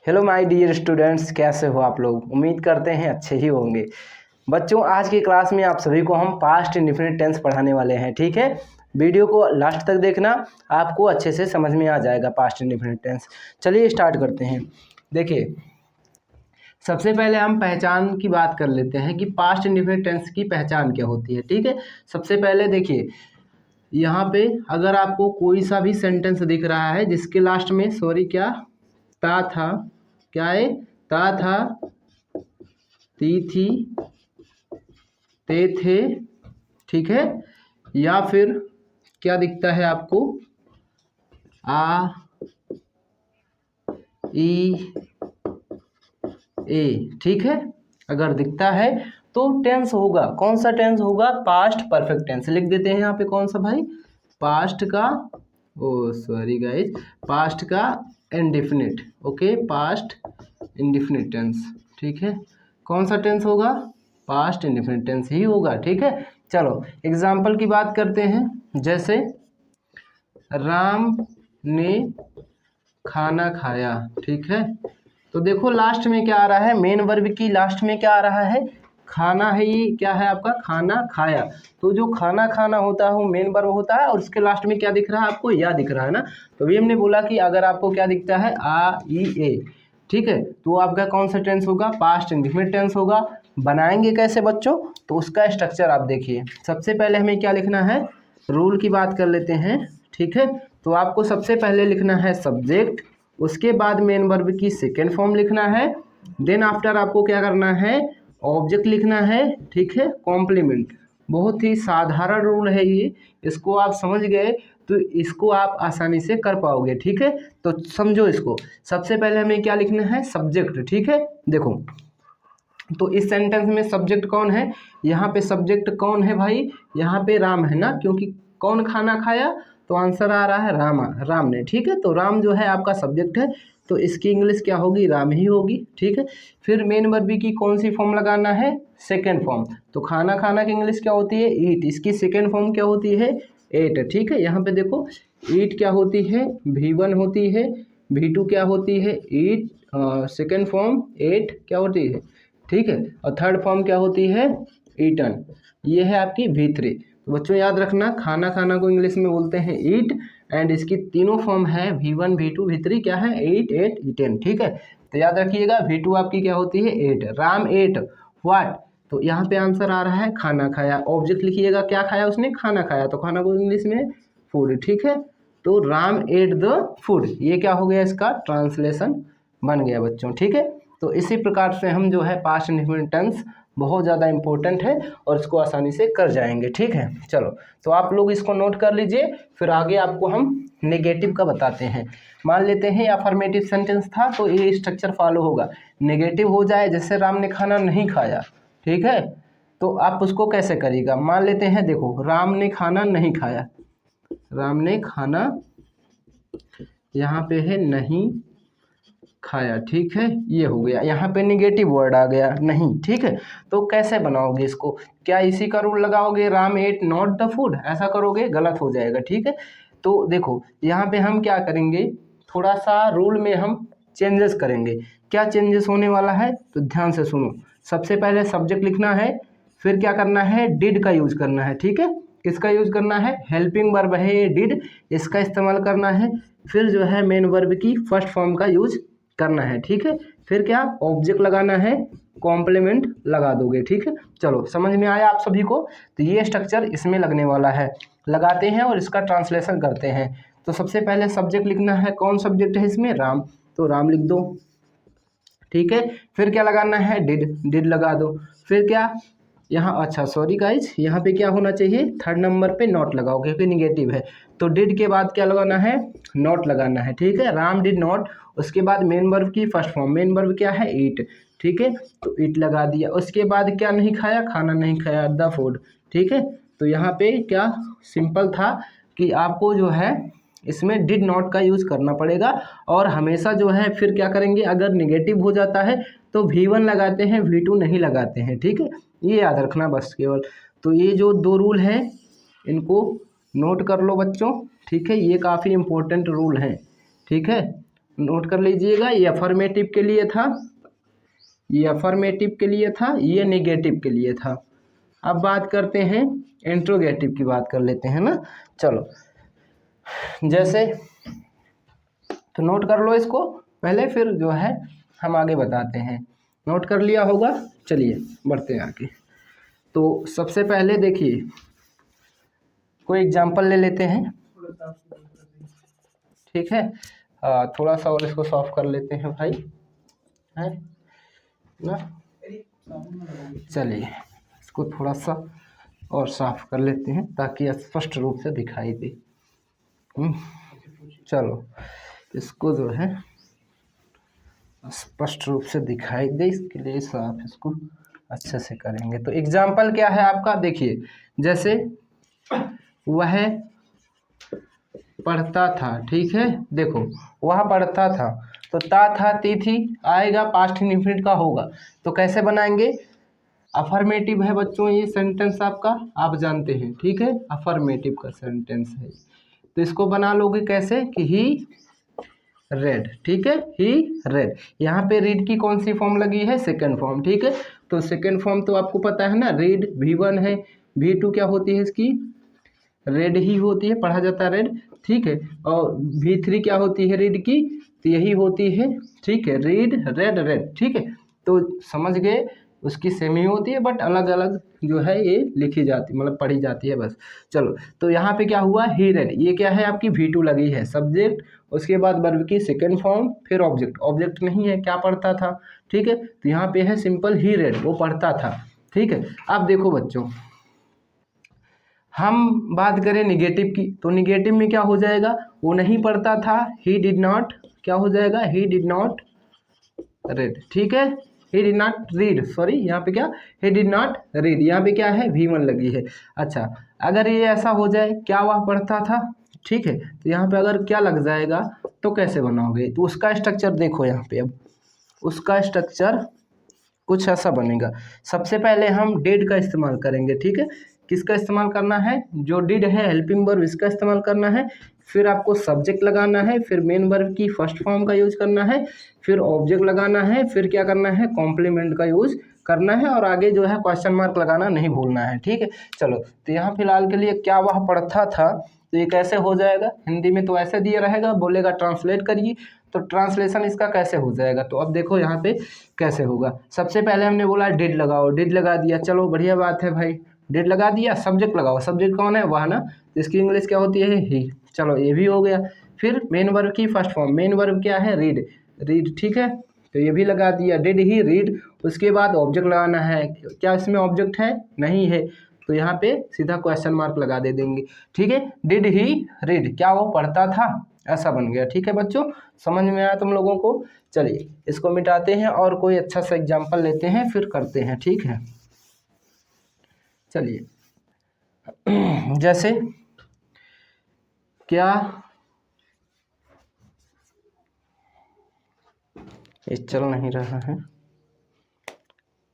Hello my dear students, कैसे हो आप लोग। उम्मीद करते हैं अच्छे ही होंगे। बच्चों, आज की क्लास में आप सभी को हम पास्ट इंडेफिनिट टेंस पढ़ाने वाले हैं। ठीक है, वीडियो को लास्ट तक देखना, आपको अच्छे से समझ में आ जाएगा पास्ट इंडेफिनिट टेंस। चलिए स्टार्ट करते हैं। देखिए, सबसे पहले हम पहचान की बात कर लेते हैं कि पास्ट इंडेफिनिट टेंस की पहचान क्या होती है। ठीक है, सबसे पहले देखिए, यहाँ पे अगर आपको कोई सा भी सेंटेंस दिख रहा है जिसके लास्ट में ता था, क्या है, ता था, ती थी, ते थे, ठीक है, या फिर क्या दिखता है आपको, आ, ई, ए, ठीक है। अगर दिखता है तो टेंस होगा, कौन सा टेंस होगा, पास्ट परफेक्ट टेंस। लिख देते हैं यहाँ पे कौन सा भाई, पास्ट का, ओ सॉरी गाइज, पास्ट का indefinite. Okay, past indefinite tense, ठीक है। कौन सा टेंस होगा, पास्ट इंडेफिनिट टेंस ही होगा। ठीक है, चलो एग्जाम्पल की बात करते हैं। जैसे राम ने खाना खाया, ठीक है, तो देखो लास्ट में क्या आ रहा है, मेन वर्ब की लास्ट में क्या आ रहा है, खाना है। ये क्या है आपका, खाना खाया। तो जो खाना खाना होता है वो मेन वर्ब होता है, और उसके लास्ट में क्या दिख रहा है आपको, या दिख रहा है ना। तो अभी हमने बोला कि अगर आपको क्या दिखता है, आ ई ए, ठीक है, तो आपका कौन सा टेंस होगा, पास्ट इंडेफिनिट टेंस होगा। बनाएंगे कैसे बच्चों, तो उसका स्ट्रक्चर आप देखिए। सबसे पहले हमें क्या लिखना है, रूल की बात कर लेते हैं। ठीक है, तो आपको सबसे पहले लिखना है सब्जेक्ट, उसके बाद मेन वर्ब की सेकेंड फॉर्म लिखना है, देन आफ्टर आपको क्या करना है, ऑब्जेक्ट लिखना है, ठीक है, कॉम्प्लीमेंट। बहुत ही साधारण रूल है ये, इसको आप समझ गए तो इसको आप आसानी से कर पाओगे। ठीक है, तो समझो इसको। सबसे पहले हमें क्या लिखना है, सब्जेक्ट। ठीक है, देखो, तो इस सेंटेंस में सब्जेक्ट कौन है, यहाँ पे सब्जेक्ट कौन है भाई, यहाँ पे राम है ना, क्योंकि कौन खाना खाया, तो आंसर आ रहा है राम ने। ठीक है, तो राम जो है आपका सब्जेक्ट है, तो इसकी इंग्लिश क्या होगी, राम ही होगी। ठीक है, फिर मेन वर्ब की कौन सी फॉर्म लगाना है, सेकेंड फॉर्म। तो खाना खाना की इंग्लिश क्या होती है, ईट, इसकी सेकेंड फॉर्म क्या होती है, एट। ठीक है, यहाँ पे देखो, ईट क्या होती है, V1 होती है, V2 क्या होती है, ईट, सेकेंड फॉर्म एट क्या होती है, ठीक है, और थर्ड फॉर्म क्या होती है, ईटन। ये है आपकी V3। तो बच्चों याद रखना, खाना खाना को इंग्लिश में बोलते हैं ईट, एंड इसकी तीनों फॉर्म है V1 V2 V3 क्या है, ईट, एट, ईटेन। ठीक है, तो याद रखिएगा V2 आपकी क्या होती है, एट। राम एट व्हाट, तो यहाँ पे आंसर आ रहा है खाना खाया। ऑब्जेक्ट लिखिएगा, क्या खाया उसने, खाना खाया, तो खाना को इंग्लिश में फूड। ठीक है, तो राम एट द फूड, ये क्या हो गया, इसका ट्रांसलेशन बन गया बच्चों। ठीक है, तो इसी प्रकार से हम जो है पास्ट इंडेफिनिट टेंस बहुत ज़्यादा इंपॉर्टेंट है और इसको आसानी से कर जाएंगे। ठीक है, चलो तो आप लोग इसको नोट कर लीजिए, फिर आगे आपको हम नेगेटिव का बताते हैं। मान लेते हैं अफर्मेटिव सेंटेंस था, तो ये स्ट्रक्चर फॉलो होगा। नेगेटिव हो जाए, जैसे राम ने खाना नहीं खाया, ठीक है, तो आप उसको कैसे करिएगा। मान लेते हैं, देखो राम ने खाना नहीं खाया, राम ने खाना यहाँ पे है नहीं खाया, ठीक है, ये हो गया, यहाँ पे निगेटिव वर्ड आ गया नहीं। ठीक है, तो कैसे बनाओगे इसको, क्या इसी का रूल लगाओगे, Ram ate not the food, ऐसा करोगे, गलत हो जाएगा। ठीक है, तो देखो यहाँ पे हम क्या करेंगे, थोड़ा सा रूल में हम चेंजेस करेंगे। क्या चेंजेस होने वाला है, तो ध्यान से सुनो। सबसे पहले सब्जेक्ट लिखना है, फिर क्या करना है, डिड का यूज करना है। ठीक है, किसका यूज करना है, हेल्पिंग वर्ब है ये डिड, इसका इस्तेमाल करना है। फिर जो है मेन वर्ब की फर्स्ट फॉर्म का यूज करना है। ठीक है, फिर क्या, ऑब्जेक्ट लगाना है, कॉम्प्लीमेंट लगा दोगे। ठीक है, चलो समझ में आया आप सभी को। तो ये स्ट्रक्चर इसमें लगने वाला है, लगाते हैं और इसका ट्रांसलेशन करते हैं। तो सबसे पहले सब्जेक्ट लिखना है, कौन सब्जेक्ट है इसमें, राम, तो राम लिख दो। ठीक है, फिर क्या लगाना है, डिड लगा दो। फिर क्या, यहाँ अच्छा सॉरी गाइज, यहाँ पे क्या होना चाहिए, थर्ड नंबर पे नॉट लगाओ, क्योंकि निगेटिव है। तो डिड के बाद क्या लगाना है, नॉट लगाना है। ठीक है, राम डिड नॉट, उसके बाद मेन वर्ब की फर्स्ट फॉर्म, मेन वर्ब क्या है, ईट। ठीक है, तो ईट लगा दिया। उसके बाद क्या नहीं खाया, खाना नहीं खाया, द फूड। ठीक है, तो यहाँ पे क्या सिंपल था कि आपको जो है इसमें डिड नॉट का यूज़ करना पड़ेगा, और हमेशा जो है फिर क्या करेंगे, अगर निगेटिव हो जाता है तो V1 लगाते हैं, V2 नहीं लगाते हैं। ठीक है, ये याद रखना बस केवल। तो ये जो दो रूल हैं इनको नोट कर लो बच्चों। ठीक है, ये काफ़ी इम्पोर्टेंट रूल हैं। ठीक है, नोट कर लीजिएगा, ये अफर्मेटिव के लिए था, ये अफर्मेटिव के लिए था, ये नेगेटिव के लिए था। अब बात करते हैं इंट्रोगेटिव की, बात कर लेते हैं ना। चलो जैसे तो नोट कर लो इसको पहले, फिर जो है हम आगे बताते हैं। नोट कर लिया होगा, चलिए बढ़ते हैं आगे। तो सबसे पहले देखिए कोई एग्जांपल ले लेते हैं, ठीक है। थोड़ा सा और इसको सॉफ्ट कर लेते हैं भाई, है ना। चलिए इसको थोड़ा सा और साफ कर लेते हैं ताकि स्पष्ट रूप से दिखाई दे। चलो इसको जो है स्पष्ट रूप से दिखाई दे, इसके लिए साफ इसको अच्छे से करेंगे। तो एग्जाम्पल क्या है आपका, देखिए जैसे वह पढ़ता था, ठीक है। देखो वह पढ़ता था, तो था ती थी आएगा, पास्ट इंडेफिनिट का होगा। तो कैसे बनाएंगे, अफर्मेटिव है बच्चों ये सेंटेंस आपका, आप जानते हैं, ठीक है। अफर्मेटिव का सेंटेंस है, तो इसको बना लोगे कैसे कि ही रेड, ठीक है, ही रेड। यहाँ पे रीड की कौन सी फॉर्म लगी है, सेकंड फॉर्म, ठीक है। तो सेकंड फॉर्म तो आपको पता है ना, रीड V1 है, V2 क्या होती है इसकी, रेड ही होती है, पढ़ा जाता है रेड, ठीक है। और V3 क्या होती है रीड की, तो यही होती है, ठीक है, रीड रेड रेड, ठीक है। तो समझ गए, उसकी सेम ही होती है बट अलग अलग जो है ये लिखी जाती, मतलब पढ़ी जाती है बस। चलो तो यहाँ पे क्या हुआ, ही रेड, ये क्या है आपकी V2 लगी है, सब्जेक्ट, उसके बाद वर्ब की सेकंड फॉर्म, फिर ऑब्जेक्ट, ऑब्जेक्ट नहीं है, क्या पढ़ता था, ठीक है। तो यहाँ पे है सिंपल ही रेड, वो पढ़ता था, ठीक है। अब देखो बच्चों हम बात करें निगेटिव की, तो निगेटिव में क्या हो जाएगा, वो नहीं पढ़ता था, ही डिड नॉट, क्या हो जाएगा, ही डिड नॉट रेड, ठीक है, he did not read, sorry यहाँ पे क्या, ही डिड नॉट रीड, यहाँ पे क्या है V1 लगी है। अच्छा अगर ये ऐसा हो जाए, क्या वह पढ़ता था, ठीक है, तो यहाँ पे अगर क्या लग जाएगा तो कैसे बनाओगे, तो उसका स्ट्रक्चर देखो यहाँ पे। अब उसका स्ट्रक्चर कुछ ऐसा बनेगा, सबसे पहले हम डिड का इस्तेमाल करेंगे, ठीक है। किसका इस्तेमाल करना है, जो डिड है हेल्पिंग वर्ब, इसका इस्तेमाल करना है। फिर आपको सब्जेक्ट लगाना है, फिर मेन वर्ब की फर्स्ट फॉर्म का यूज करना है, फिर ऑब्जेक्ट लगाना है, फिर क्या करना है, कॉम्प्लीमेंट का यूज करना है, और आगे जो है क्वेश्चन मार्क लगाना नहीं भूलना है, ठीक है। चलो तो यहाँ फिलहाल के लिए क्या वह पढ़ता था, तो ये कैसे हो जाएगा, हिंदी में तो ऐसे दिया रहेगा, बोलेगा ट्रांसलेट करिए, तो ट्रांसलेशन इसका कैसे हो जाएगा। तो अब देखो यहाँ पे कैसे होगा, सबसे पहले हमने बोला डिड लगाओ, डिड लगा दिया, चलो बढ़िया बात है भाई, डिड लगा दिया, सब्जेक्ट लगाओ, सब्जेक्ट कौन है, वह ना, तो इसकी इंग्लिश क्या होती है, ही, चलो ये भी हो गया। फिर मेन वर्ब की फर्स्ट फॉर्म, मेन वर्ब क्या है, रीड, रीड, ठीक है, तो ये भी लगा दिया, डिड ही रीड। उसके बाद ऑब्जेक्ट लगाना है, क्या इसमें ऑब्जेक्ट है, नहीं है, तो यहाँ पे सीधा क्वेश्चन मार्क लगा दे देंगे, ठीक है। डिड ही रीड, क्या वो पढ़ता था, ऐसा बन गया, ठीक है बच्चों, समझ में आया तुम लोगों को। चलिए इसको मिटाते हैं और कोई अच्छा सा एग्जाम्पल लेते हैं, फिर करते हैं, ठीक है। चलिए जैसे क्या, ये चल नहीं रहा है,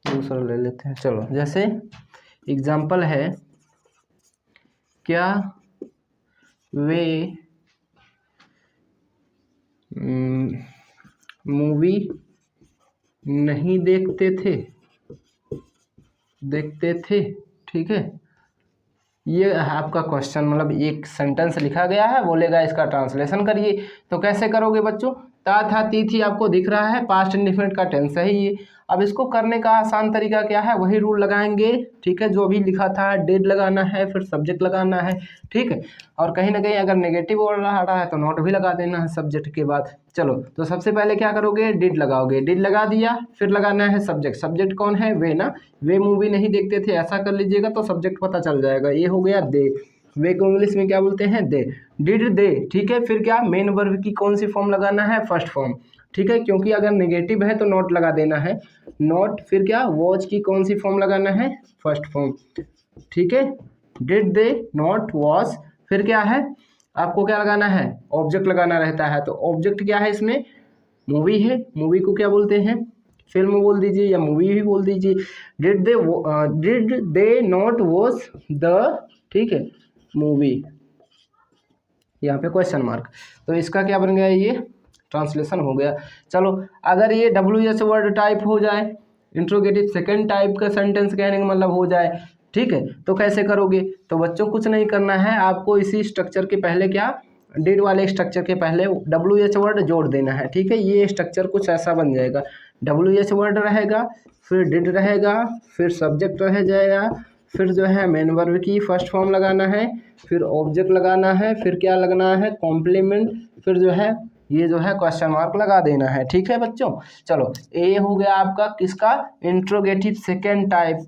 दूसरा ले लेते हैं। चलो जैसे एग्जाम्पल है, क्या वे मूवी नहीं देखते थे, देखते थे, ठीक है। ये आपका क्वेश्चन, मतलब एक सेंटेंस लिखा गया है, बोलेगा इसका ट्रांसलेशन करिए। तो कैसे करोगे बच्चों, था ती थी आपको दिख रहा है, पास्ट इंडेफिनिट का टेंस है ये। अब इसको करने का आसान तरीका क्या है, वही रूल लगाएंगे, ठीक है, जो भी लिखा था, डिड लगाना है, फिर सब्जेक्ट लगाना है, ठीक है। और कहीं ना कहीं अगर नेगेटिव और रहा है तो नॉट भी लगा देना है सब्जेक्ट के बाद। चलो तो सबसे पहले क्या करोगे, डिड लगाओगे, डिड लगा दिया, फिर लगाना है सब्जेक्ट, सब्जेक्ट कौन है, वे ना, वे मूवी नहीं देखते थे, ऐसा कर लीजिएगा तो सब्जेक्ट पता चल जाएगा। ये हो गया दे, वे को इंग्लिश में क्या बोलते हैं, दे, डिड दे, ठीक है। फिर क्या, मेन वर्ब की कौन सी फॉर्म लगाना है, फर्स्ट फॉर्म, ठीक है, क्योंकि अगर नेगेटिव है तो नॉट लगा देना है, नॉट। फिर क्या, वॉच की कौन सी फॉर्म लगाना है, फर्स्ट फॉर्म, ठीक है, डिड दे नॉट वॉच। फिर क्या है, आपको क्या लगाना है, ऑब्जेक्ट लगाना रहता है, तो ऑब्जेक्ट क्या है इसमें, मूवी है, मूवी को क्या बोलते हैं, फिल्म बोल दीजिए या मूवी भी बोल दीजिए। Did they not watch the, ठीक है, मूवी, यहाँ पे क्वेश्चन मार्क। तो इसका क्या बन गया ये, ट्रांसलेशन हो गया। चलो अगर ये WH वर्ड टाइप हो जाए, इंट्रोगेटिव सेकंड टाइप का सेंटेंस कहने का मतलब हो जाए, ठीक है, तो कैसे करोगे? तो बच्चों कुछ नहीं करना है, आपको इसी स्ट्रक्चर के पहले क्या, डिड वाले स्ट्रक्चर के पहले WH वर्ड जोड़ देना है, ठीक है। ये स्ट्रक्चर कुछ ऐसा बन जाएगा, WH वर्ड रहेगा, फिर डिड रहेगा, फिर सब्जेक्ट रह जाएगा, फिर जो है मेन वर्ब की फर्स्ट फॉर्म लगाना है, फिर ऑब्जेक्ट लगाना है, फिर क्या लगना है, कॉम्प्लीमेंट, फिर जो है ये जो है क्वेश्चन मार्क लगा देना है, ठीक है बच्चों। चलो ये हो गया आपका किसका, इंट्रोगेटिव सेकेंड टाइप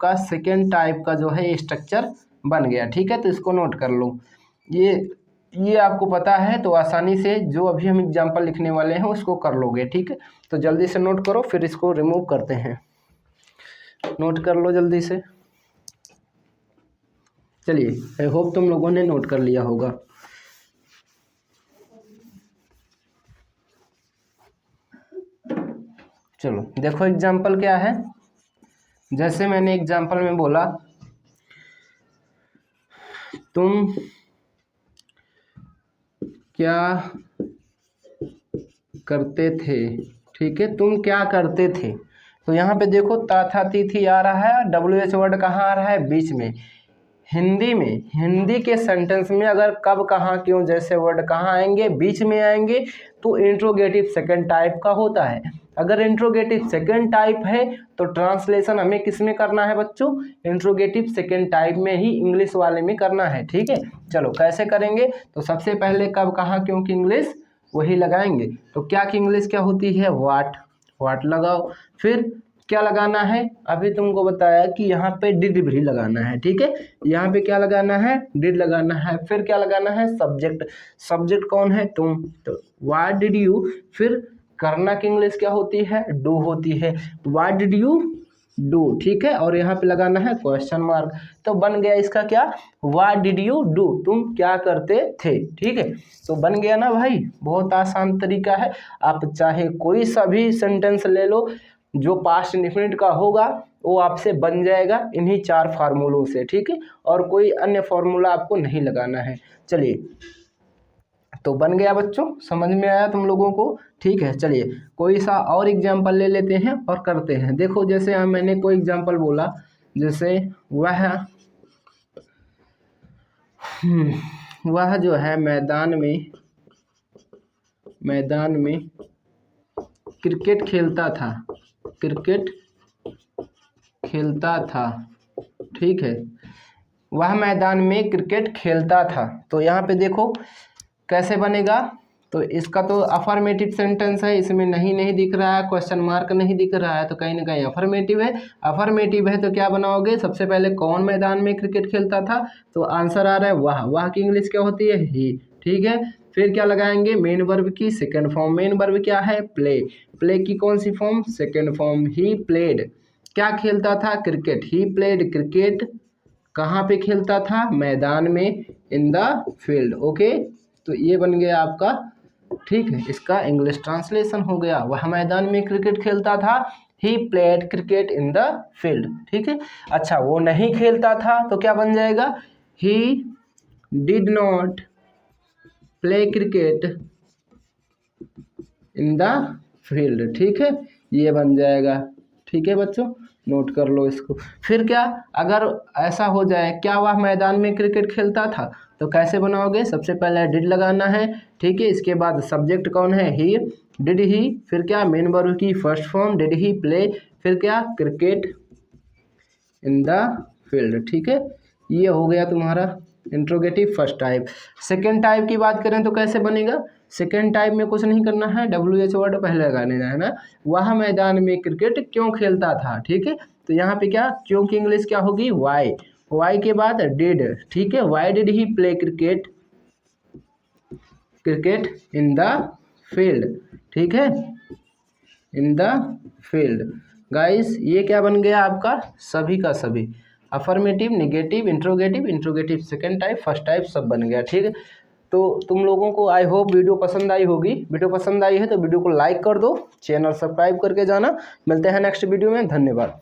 का जो है स्ट्रक्चर बन गया, ठीक है। तो इसको नोट कर लो, ये आपको पता है तो आसानी से जो अभी हम एग्जाम्पल लिखने वाले हैं उसको कर लोगे, ठीक है। तो जल्दी से नोट करो, फिर इसको रिमूव करते हैं। नोट कर लो जल्दी से। चलिए आई होप तुम लोगों ने नोट कर लिया होगा। चलो देखो एग्जाम्पल क्या है, जैसे मैंने एग्जाम्पल में बोला तुम क्या करते थे, ठीक है, तुम क्या करते थे। तो यहाँ पे देखो ता था ती थी आ रहा है, WH वर्ड कहाँ आ रहा है, बीच में। हिंदी के सेंटेंस में अगर कब कहाँ क्यों जैसे वर्ड कहाँ आएंगे, बीच में आएंगे, तो इंट्रोगेटिव सेकंड टाइप का होता है। अगर इंट्रोगेटिव सेकंड टाइप है तो ट्रांसलेशन हमें किस में करना है बच्चों, इंट्रोगेटिव सेकंड टाइप में ही, इंग्लिश वाले में करना है, ठीक है। चलो कैसे करेंगे, तो सबसे पहले कब कहाँ क्यों की इंग्लिश वही लगाएंगे। तो क्या की इंग्लिश क्या होती है, वाट लगाओ। फिर क्या लगाना है, अभी तुमको बताया कि यहाँ पे डिड भी लगाना है, ठीक है। यहाँ पे क्या लगाना है, डिड लगाना है। फिर क्या लगाना है, सब्जेक्ट कौन है, तुम, तो व्हाट डिड यू। फिर करना की इंग्लिश क्या होती है, डू होती है, व्हाट डिड यू डू, ठीक है। और यहाँ पे लगाना है क्वेश्चन मार्क। तो बन गया इसका क्या, व्हाट डिड यू डू, तुम क्या करते थे, ठीक है। तो बन गया ना भाई, बहुत आसान तरीका है। आप चाहे कोई सा भी सेंटेंस ले लो जो पास्ट इंडेफिनिट का होगा वो आपसे बन जाएगा इन्हीं 4 फार्मूलों से, ठीक है। और कोई अन्य फार्मूला आपको नहीं लगाना है। चलिए तो बन गया बच्चों, समझ में आया तुम लोगों को, ठीक है। चलिए कोई सा और एग्जाम्पल ले लेते हैं और करते हैं। देखो जैसे मैंने कोई एग्जाम्पल बोला, जैसे वह जो है मैदान में क्रिकेट खेलता था, ठीक है। वह मैदान में क्रिकेट खेलता था। तो यहाँ पे देखो कैसे बनेगा, तो इसका तो अफर्मेटिव सेंटेंस है, इसमें नहीं दिख रहा है, क्वेश्चन मार्क नहीं दिख रहा है, तो कहीं ना कहीं अफर्मेटिव है। तो क्या बनाओगे, सबसे पहले कौन मैदान में क्रिकेट खेलता था, तो आंसर आ रहा है वह की इंग्लिश क्या होती है, ही, ठीक है। फिर क्या लगाएंगे, मेन वर्ब की सेकंड फॉर्म, मेन वर्ब क्या है, प्ले की कौन सी फॉर्म, सेकंड फॉर्म, ही प्लेड, क्या खेलता था, क्रिकेट, ही प्लेड क्रिकेट, कहाँ पे खेलता था, मैदान में, इन द फील्ड, ओके। तो ये बन गया आपका, ठीक है, इसका इंग्लिश ट्रांसलेशन हो गया, वह मैदान में क्रिकेट खेलता था, he played cricket in the field, ठीक है। अच्छा वो नहीं खेलता था तो क्या बन जाएगा, he did not play cricket in the field, ठीक है, ये बन जाएगा, ठीक है बच्चों, नोट कर लो इसको। फिर क्या, अगर ऐसा हो जाए क्या वह मैदान में क्रिकेट खेलता था, तो कैसे बनाओगे, सबसे पहले डिड लगाना है, ठीक है। इसके बाद सब्जेक्ट कौन है, ही, डिड ही, फिर क्या, मेन वर्ब की first form, did he play, फिर क्या, क्रिकेट इन द फील्ड, ठीक है। ये हो गया तुम्हारा interrogative first type. Second type की बात करें तो कैसे बनेगा, सेकेंड टाइप में कुछ नहीं करना है, WH वर्ड पहले लगाने है ना, वह मैदान में क्रिकेट क्यों खेलता था, ठीक है। तो यहाँ पे क्या, क्यों की इंग्लिश क्या होगी, वाई के बाद डिड, ठीक है, why did he play cricket in the field, ठीक है, इन द फील्ड। गाइस ये क्या बन गया आपका, सभी का सभी, affirmative, negative, interrogative second type, first type सब बन गया, ठीक है। तो तुम लोगों को आई होप वीडियो पसंद आई होगी। वीडियो पसंद आई है तो वीडियो को लाइक कर दो, चैनल सब्सक्राइब करके जाना। मिलते हैं नेक्स्ट वीडियो में, धन्यवाद।